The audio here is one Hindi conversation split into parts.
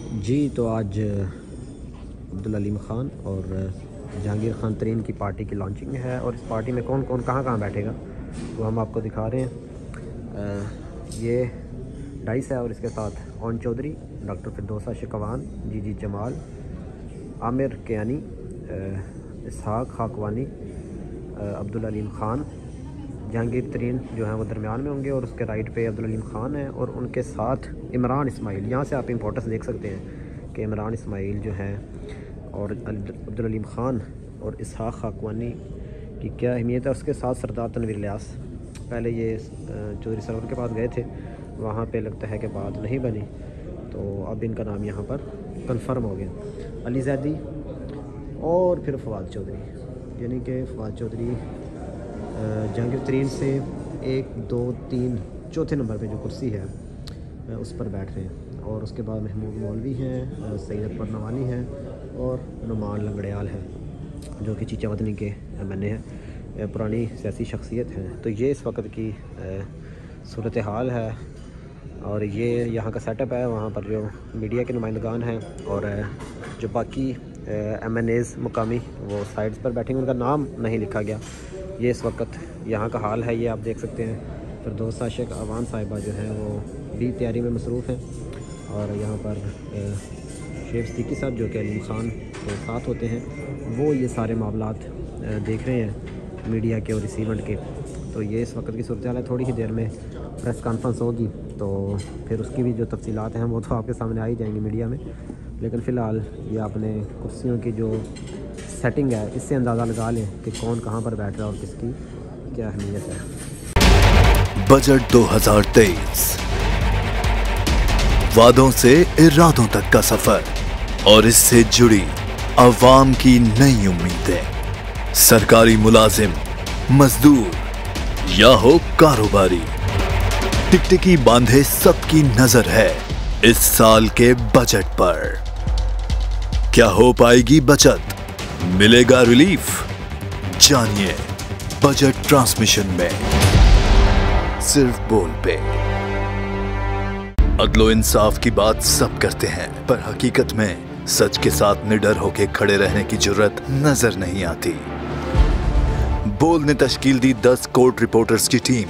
जी तो आज अब्दुल अलीम ख़ान और जहांगीर ख़ान तरीन की पार्टी की लॉन्चिंग है और इस पार्टी में कौन कौन कहाँ बैठेगा तो हम आपको दिखा रहे हैं। ये डाइस है और इसके साथ ओन चौधरी, डॉक्टर फिरदौसा शिकवान, जी जमाल, आमिर कियानी, इसहाक खाकवानी, अब्दुल अलीम ख़ान, जहांगीर तरीन जो है वो दरमियान में होंगे और उसके राइट पे अब्दुल अलीम ख़ान है और उनके साथ इमरान इस्माइल। यहाँ से आप इंपॉर्टेंस देख सकते हैं कि इमरान इस्माइल जो है और अब्दुल अलीम ख़ान और इसहाक खाकवानी की क्या अहमियत है। उसके साथ सरदार तनवीर इलियास, पहले ये चौधरी सरवर के पास गए थे, वहाँ पे लगता है कि बात नहीं बनी, तो अब इनका नाम यहाँ पर कंफर्म हो गया। अली जैदी और फिर फवाद चौधरी, यानी कि फवाद चौधरी जहांगीर तरीन से 1, 2, 3 चौथे नंबर पे जो कुर्सी है उस पर बैठ रहे हैं। और उसके बाद महमूद मौलवी हैं, सैयद अकबर नवानी हैं और नुमान लंगड़ियाल है जो कि चीचा वतनी के MNA हैं, पुरानी सियासी शख्सियत हैं। तो ये इस वक्त की सूरत हाल है और ये यहाँ का सेटअप है। वहाँ पर जो मीडिया के नुमाइंदगान हैं और जो बाकी MNAs मुकामी वो साइड्स पर बैठेंगे, उनका नाम नहीं लिखा गया। ये इस वक्त यहाँ का हाल है, ये आप देख सकते हैं। फिरदौसा शिकवान साहिबा जो हैं वो भी तैयारी में मसरूफ़ हैं और यहाँ पर शेख सिद्दीकी साहब जो कि अलीम ख़ान के साथ होते हैं वो ये सारे मामलात देख रहे हैं मीडिया के और इस इवेंट के। तो ये इस वक्त की सूरत हाल है। थोड़ी ही देर में प्रेस कॉन्फ्रेंस होगी तो फिर उसकी भी जो तफसीलात हैं वो तो आपके सामने आ ही जाएंगी मीडिया में, लेकिन फ़िलहाल ये आपने कुर्सियों की जो सेटिंग है इससे अंदाज़ा लगा लें कि कौन कहाँ पर बैठ रहा है और किसकी क्या अहमियत है। बजट 2023, वादों से इरादों तक का सफर और इससे जुड़ी अवाम की नई उम्मीदें। सरकारी मुलाजिम, मजदूर या हो कारोबारी, टिकटिकी बांधे सबकी नजर है इस साल के बजट पर। क्या हो पाएगी बचत, मिलेगा रिलीफ? जानिए बजट ट्रांसमिशन में, सिर्फ बोल पे। अदलो इंसाफ की बात सब करते हैं पर हकीकत में सच के साथ निडर होके खड़े रहने की जुर्रत नजर नहीं आती। बोल ने तश्कील दी 10 कोर्ट रिपोर्टर्स की टीम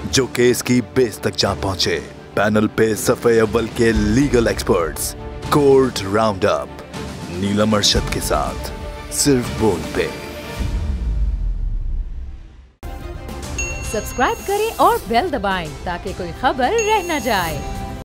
जो केस की बेस तक जा पहुंचे। पैनल पे सफ़े अव्वल के legal experts, court round up, Neelam Arshad के साथ, सिर्फ बोल पे। सब्सक्राइब करें और बेल दबाएं ताकि कोई खबर रह न जाए।